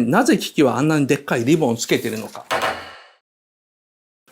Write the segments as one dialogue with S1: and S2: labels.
S1: なぜキキはあんなにでっかいリボンをつけているのか。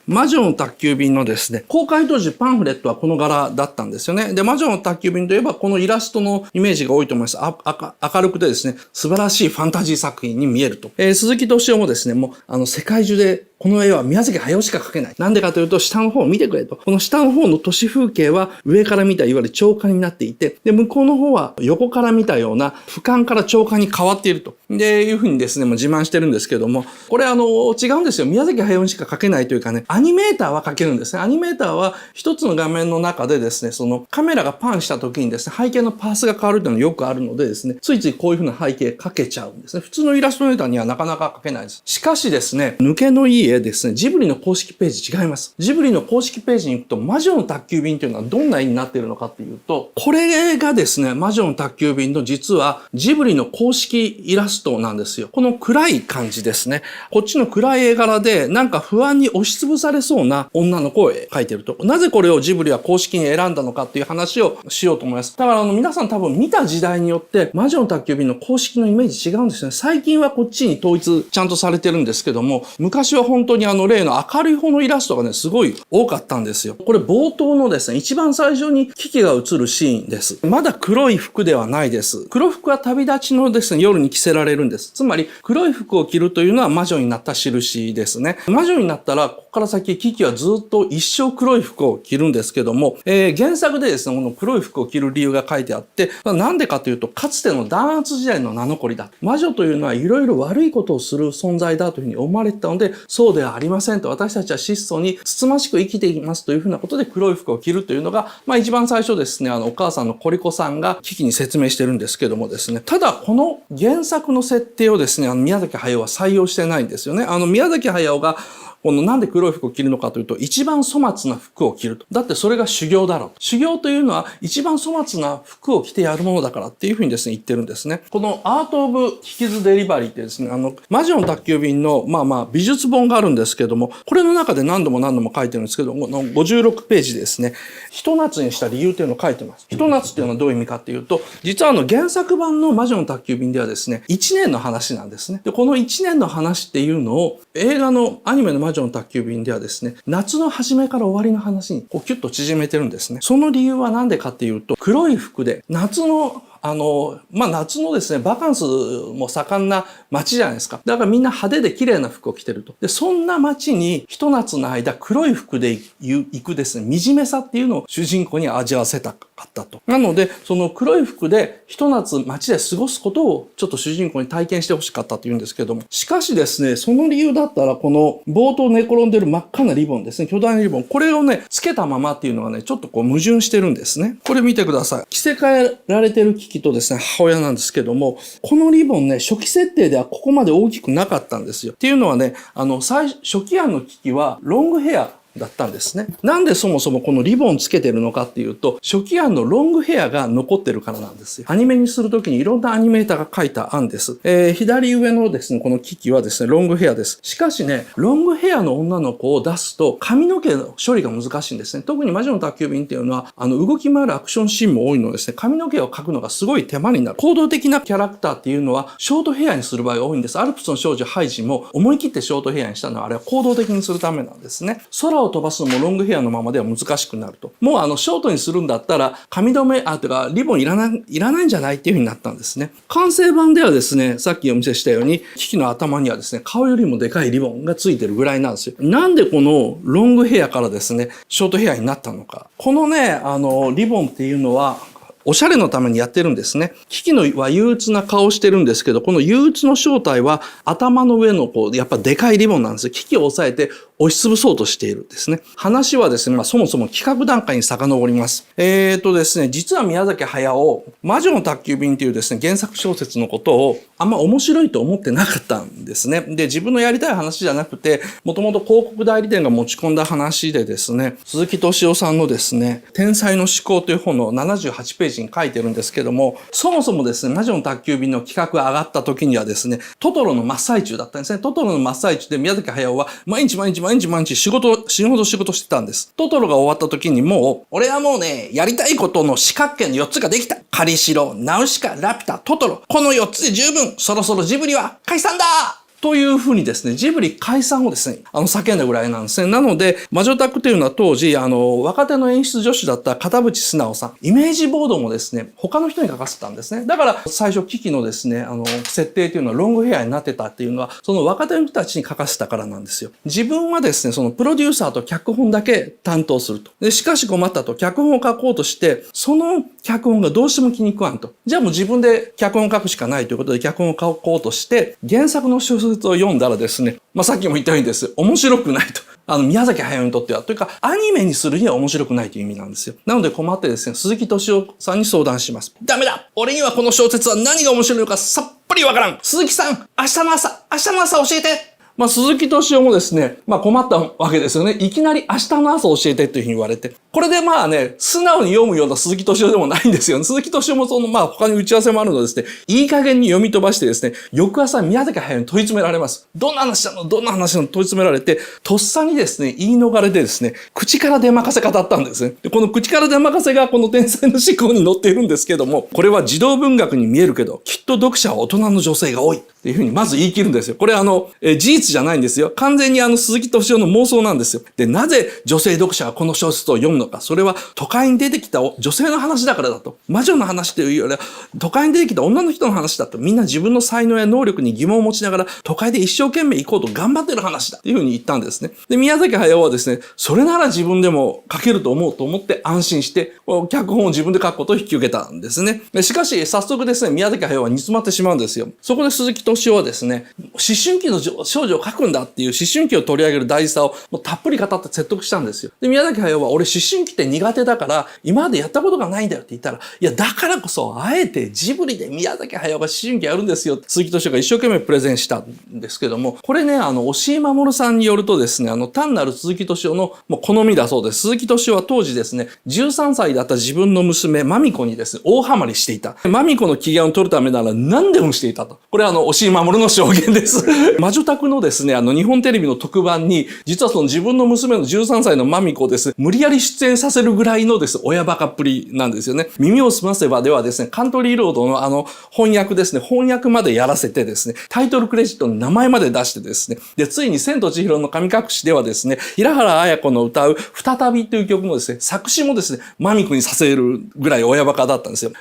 S1: 魔女の宅急便のですね、公開当時パンフレットはこの柄だったんですよね。で、魔女の宅急便といえばこのイラストのイメージが多いと思います。明るくてですね、素晴らしいファンタジー作品に見えると。鈴木敏夫もですね、もう世界中でこの絵は宮崎駿しか描けない。なんでかというと、下の方を見てくれと。この下の方の都市風景は上から見たいわゆる長官になっていて、で、向こうの方は横から見たような俯瞰から長官に変わっていると。で、いうふうにですね、もう自慢してるんですけども、これ違うんですよ。宮崎駿にしか描けないというかね、アニメーターは描けるんですね。アニメーターは一つの画面の中でですね、そのカメラがパンした時にですね、背景のパースが変わるというのがよくあるのでですね、ついついこういうふうな背景描けちゃうんですね。普通のイラストレーターにはなかなか描けないです。しかしですね、抜けのいい絵ですね、ジブリの公式ページ違います。ジブリの公式ページに行くと、魔女の宅急便というのはどんな絵になっているのかっていうと、これがですね、魔女の宅急便の実はジブリの公式イラストなんですよ。この暗い感じですね。こっちの暗い絵柄で、なんか不安に押しつぶされそうな女の子を描いていると。なぜこれをジブリは公式に選んだのかっていう話をしようと思います。だから皆さん多分見た時代によって、魔女の宅急便の公式のイメージ違うんですよね。最近はこっちに統一ちゃんとされてるんですけども、昔は本当に例の明るい方のイラストがね、すごい多かったんですよ。これ冒頭のですね、一番最初にキキが映るシーンです。まだ黒い服ではないです。黒服は旅立ちのですね、夜に着せられるんです。つまり、黒い服を着るというのは魔女になった印ですね。魔女になったら、ここから先、キキはずっと一生黒い服を着るんですけども、原作でですね、この黒い服を着る理由が書いてあって、なんでかというと、かつての弾圧時代の名残だ。魔女というのはいろいろ悪いことをする存在だというふうに思われてたので、そうではありませんと、私たちは質素につつましく生きていきますというふうなことで黒い服を着るというのが、一番最初ですね、お母さんのコリコさんがキキに説明してるんですけどもですね、ただこの原作の設定をですね、宮崎駿は採用してないんですよね。宮崎駿がなんで黒い服を着るのかというと、一番粗末な服を着ると。だってそれが修行だろう。修行というのは一番粗末な服を着てやるものだからっていうふうにですね、言ってるんですね。このアート・オブ・キキズ・デリバリーってですね、魔女の宅急便の、美術本があるんですけども、これの中で何度も書いてるんですけども、56ページでですね、ひと夏にした理由というのを書いてます。ひと夏っていうのはどういう意味かっていうと、実は原作版の魔女の宅急便ではですね、1年の話なんですね。で、この1年の話っていうのを、映画のアニメの魔女の宅急便ではですね、夏の初めから終わりの話にキュッと縮めてるんですね。その理由は何でかっていうと、黒い服で夏の夏のですね、バカンスも盛んな街じゃないですか。だからみんな派手で綺麗な服を着てると。で、そんな街にひと夏の間黒い服で行くですね、惨めさっていうのを主人公に味わわせたかったと。なので、その黒い服でひと夏街で過ごすことをちょっと主人公に体験してほしかったというんですけども。しかしですね、その理由だったらこの冒頭寝転んでる真っ赤なリボンですね、巨大なリボン。これをね、つけたままっていうのがね、ちょっと矛盾してるんですね。これ見てください。着せ替えられてるキキとですね、母親なんですけども、このリボンね、初期設定ではここまで大きくなかったんですよ。っていうのはね、初期案のキキはロングヘアだったんですね。なんでそもそもこのリボンつけてるのかっていうと、初期案のロングヘアが残ってるからなんですよ。アニメにするときにいろんなアニメーターが書いた案です。左上のですね、この機器はですね、ロングヘアです。しかしね、ロングヘアの女の子を出すと髪の毛の処理が難しいんですね。特に魔女の宅急便っていうのは、動き回るアクションシーンも多いのでですね、髪の毛を描くのがすごい手間になる。行動的なキャラクターっていうのは、ショートヘアにする場合が多いんです。アルプスの少女ハイジも思い切ってショートヘアにしたのは、あれは行動的にするためなんですね。空を飛ばすのもロングヘアのままでは難しくなると。もうショートにするんだったら、髪留め、とか、リボンいらないんじゃないっていう風になったんですね。完成版ではですね、さっきお見せしたように、キキの頭にはですね、顔よりもでかいリボンがついてるぐらいなんですよ。なんでこのロングヘアからですね、ショートヘアになったのか。このね、リボンっていうのは、おしゃれのためにやってるんですね。キキのは憂鬱な顔をしてるんですけど、この憂鬱の正体は頭の上のやっぱでかいリボンなんですよ。キキを押さえて押しつぶそうとしているんですね。話はですね、そもそも企画段階に遡ります。ですね、実は宮崎駿、魔女の宅急便っていうですね、原作小説のことをあんま面白いと思ってなかったんですね。で、自分のやりたい話じゃなくて、もともと広告代理店が持ち込んだ話でですね、鈴木敏夫さんのですね、天才の思考という本の78ページジに書いてるんですけども、そもそもですね、魔女の宅急便の企画が上がった時にはですね、トトロの真っ最中だったんですね。トトロの真っ最中で宮崎駿は毎日死ぬほど仕事してたんです。トトロが終わった時にもう、俺はもうね、やりたいことの四角形の4つができた。カリシロ、ナウシカ、ラピュタ、トトロ。この4つで十分。そろそろジブリは解散だというふうにですね、ジブリ解散をですね、叫んだぐらいなんですね。なので、魔女宅というのは当時、若手の演出助手だった片渕素直さん、イメージボードもですね、他の人に書かせたんですね。だから、最初、キキのですね、設定というのはロングヘアになってたっていうのは、その若手の人たちに書かせたからなんですよ。自分はですね、そのプロデューサーと脚本だけ担当すると。で、しかし困ったと、脚本を書こうとして、その脚本がどうしても気に食わんと。じゃあもう自分で脚本を書くしかないということで、脚本を書こうとして、原作の小説を読んだらですね、さっきも言ったようにです。面白くないと。宮崎駿にとっては。というか、アニメにするには面白くないという意味なんですよ。なので困ってですね、鈴木敏夫さんに相談します。ダメだ！俺にはこの小説は何が面白いのかさっぱりわからん！鈴木さん！明日の朝教えて！鈴木敏夫もですね、困ったわけですよね。いきなり明日の朝教えてというふうに言われて。これで素直に読むような鈴木敏夫でもないんですよね。鈴木敏夫も他に打ち合わせもあるのでですね、いい加減に読み飛ばしてですね、翌朝宮崎駿に問い詰められます。どんな話なの問い詰められて、とっさにですね、言い逃れでですね、口から出任せ語ったんですね。で、この口から出任せがこの天才の思考に載っているんですけども、これは児童文学に見えるけど、きっと読者は大人の女性が多い。っていうふうにまず言い切るんですよ。これ事実じゃないんですよ。完全に鈴木敏夫の妄想なんですよ。で、なぜ女性読者はこの小説を読むのか。それは都会に出てきた女性の話だからだと。魔女の話というよりは、都会に出てきた女の人の話だと。みんな自分の才能や能力に疑問を持ちながら、都会で一生懸命行こうと頑張ってる話だ。っていうふうに言ったんですね。で、宮崎駿はですね、それなら自分でも書けると思って安心して、脚本を自分で書くことを引き受けたんですね。しかし、早速ですね、宮崎駿は煮詰まってしまうんですよ。そこで鈴木敏夫はですね、思春期の少女を書くんだっていう思春期を取り上げる大事さをもうたっぷり語って説得したんですよ。で、宮崎駿は俺思春期って苦手だから今までやったことがないんだよって言ったら、いやだからこそあえてジブリで宮崎駿が思春期やるんですよって鈴木敏夫が一生懸命プレゼンしたんですけども、これね、押井守さんによるとですね、単なる鈴木敏夫のもう好みだそうです。鈴木敏夫は当時ですね、13歳だった自分の娘、まみこにですね、大ハマりしていた。まみこの機嫌を取るためなら何でもしていたと。これ押井守の証言です。魔女宅のですね、日本テレビの特番に、実はその自分の娘の13歳のまみこをですね、無理やり出演させるぐらいのですね、親バカっぷりなんですよね。耳をすませばではですね、カントリーロードの翻訳ですね、翻訳までやらせてですね、タイトルクレジットの名前まで出してですね、で、ついに千と千尋の神隠しではですね、平原綾子の歌う再びという曲もですね、作詞もですね、まみこにさせるぐらい親バカだったんですよ。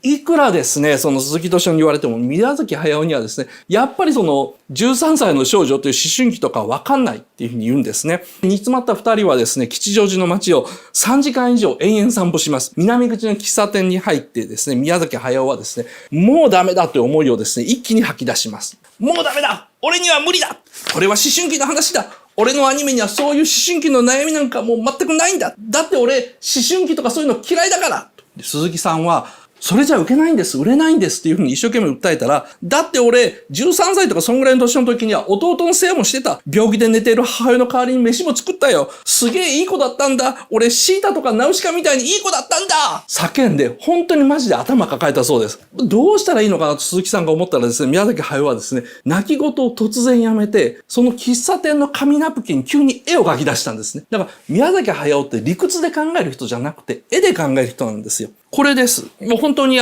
S1: いくらですね、その鈴木敏夫に言われても、宮崎駿にはですね、やっぱりその13歳の少女という思春期とかわかんないっていうふうに言うんですね。煮詰まった二人はですね、吉祥寺の街を3時間以上延々散歩します。南口の喫茶店に入ってですね、宮崎駿はですね、もうダメだという思いをですね、一気に吐き出します。もうダメだ！俺には無理だ！これは思春期の話だ！俺のアニメにはそういう思春期の悩みなんかもう全くないんだ！だって俺、思春期とかそういうの嫌いだから！鈴木さんは、それじゃ受けないんです、売れないんですっていうふうに一生懸命訴えたら、だって俺、13歳とかそんぐらいの年の時には弟の世話もしてた。病気で寝ている母親の代わりに飯も作ったよ。すげえいい子だったんだ。俺、シータとかナウシカみたいにいい子だったんだ叫んで、本当にマジで頭抱えたそうです。どうしたらいいのかなと鈴木さんが思ったらですね、宮崎駿はですね、泣き言を突然やめて、その喫茶店の紙ナプキンに急に絵を描き出したんですね。だから、宮崎駿って理屈で考える人じゃなくて、絵で考える人なんですよ。これです。もう本当に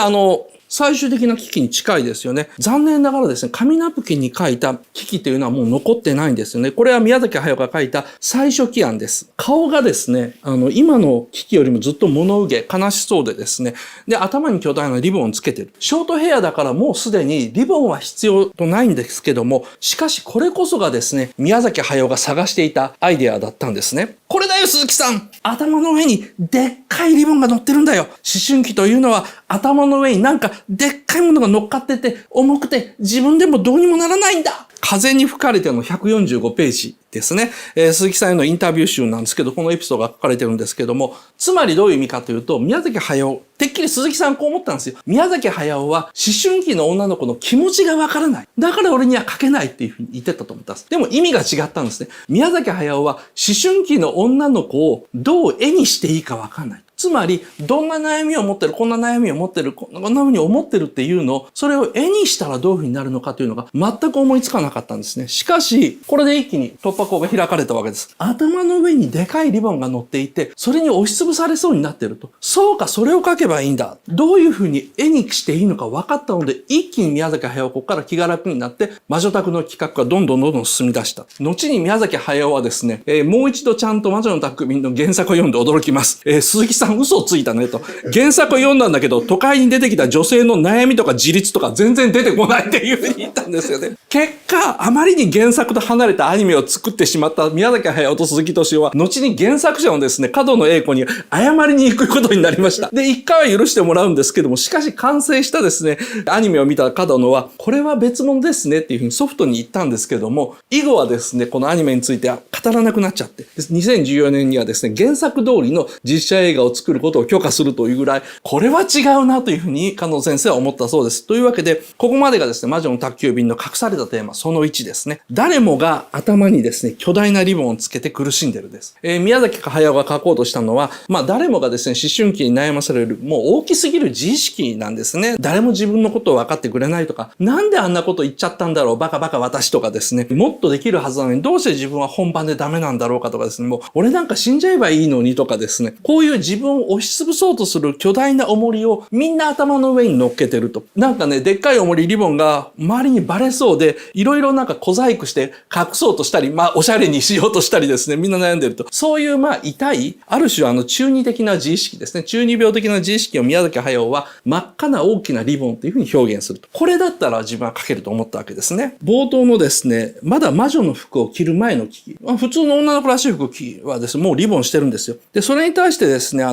S1: 最終的な危機に近いですよね。残念ながらですね、紙ナプキンに書いた危機というのはもう残ってないんですよね。これは宮崎駿が書いた最初期案です。顔がですね、今の危機よりもずっと物憂げ、悲しそうでですね、で、頭に巨大なリボンをつけてる。ショートヘアだからもうすでにリボンは必要とないんですけども、しかしこれこそがですね、宮崎駿が探していたアイデアだったんですね。これだよ、鈴木さん！頭の上にでっかいリボンが乗ってるんだよ。思春期というのは頭の上になんかでっかいものが乗っかってて重くて自分でもどうにもならないんだ。風に吹かれての145ページですね。鈴木さんへのインタビュー集なんですけど、このエピソードが書かれてるんですけども、つまりどういう意味かというと、宮崎駿、てっきり鈴木さんこう思ったんですよ。宮崎駿は思春期の女の子の気持ちがわからない。だから俺には書けないっていうふうに言ってたと思ったんです。でも意味が違ったんですね。宮崎駿は思春期の女の子をどう絵にしていいかわかんない。つまり、どんな悩みを持ってる、こんな悩みを持ってる、こんな風に思ってるっていうのを、それを絵にしたらどういう風になるのかというのが全く思いつかなかったんですね。しかし、これで一気に突破口が開かれたわけです。頭の上にでかいリボンが乗っていて、それに押しつぶされそうになってると。そうか、それを描けばいいんだ。どういう風に絵にしていいのか分かったので、一気に宮崎駿はここから気が楽になって、魔女宅の企画がどんどん進み出した。後に宮崎駿はですね、もう一度ちゃんと魔女の宅急便の原作を読んで驚きます。鈴木さん嘘をついたねと。原作を読んだんだけど、都会に出てきた女性の悩みとか自立とか全然出てこないっていう風に言ったんですよね。結果、あまりに原作と離れたアニメを作ってしまった宮崎駿と鈴木敏夫は、後に原作者のですね、角野栄子に謝りに行くことになりました。で、一回は許してもらうんですけども、しかし完成したですね、アニメを見た角野は、これは別物ですねっていう風にソフトに言ったんですけども、以後はですね、このアニメについては語らなくなっちゃって、2014年にはですね、原作通りの実写映画を作ることを許可するというぐらい、これは違うなというふうに角野先生は思ったそうです。というわけで、ここまでがですね、魔女の宅急便の隠されたテーマ、その1ですね。誰もが頭にですね、巨大なリボンをつけて苦しんでるです。宮崎駿が書こうとしたのは、誰もがですね、思春期に悩まされる、もう大きすぎる自意識なんですね。誰も自分のことを分かってくれないとか、なんであんなこと言っちゃったんだろう、バカバカ私とかですね、もっとできるはずなのに、どうして自分は本番でダメなんだろうかとかですね、もう俺なんか死んじゃえばいいのにとかですね、こういう自分を押しつぶそうとする巨大な重りをみんな頭の上に乗っけてると。なんかね、でっかい重りリボンが周りにバレそうで、いろいろなんか小細工して隠そうとしたり、おしゃれにしようとしたりですね、みんな悩んでると。そういう痛い、ある種中二的な自意識ですね。中二病的な自意識を宮崎駿は真っ赤な大きなリボンというふうに表現すると。これだったら自分は描けると思ったわけですね。冒頭のですね、まだ魔女の服を着る前の危機。普通の女の子らしい服はですね、もうリボンしてるんですよ。で、それに対してですね、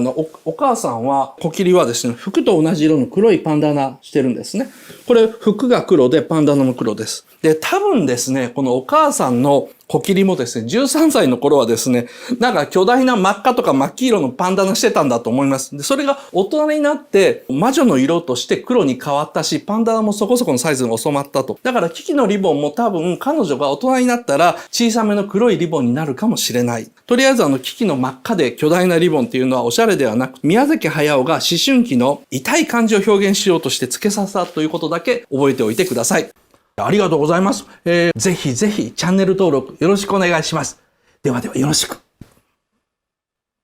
S1: お母さんは、小切はですね、服と同じ色の黒いパンダナしてるんですね。これ、服が黒でパンダナも黒です。で、多分ですね、このお母さんの小切もですね、13歳の頃はですね、なんか巨大な真っ赤とか真っ黄色のパンダナしてたんだと思います。で、それが大人になって魔女の色として黒に変わったし、パンダナもそこそこのサイズに収まったと。だからキキのリボンも多分彼女が大人になったら小さめの黒いリボンになるかもしれない。とりあえずキキの真っ赤で巨大なリボンっていうのはおしゃれではなく、宮崎駿が思春期の痛い感じを表現しようとして付けさせたということだけ覚えておいてください。ありがとうございます。ぜひぜひチャンネル登録よろしくお願いします。ではではよろしく。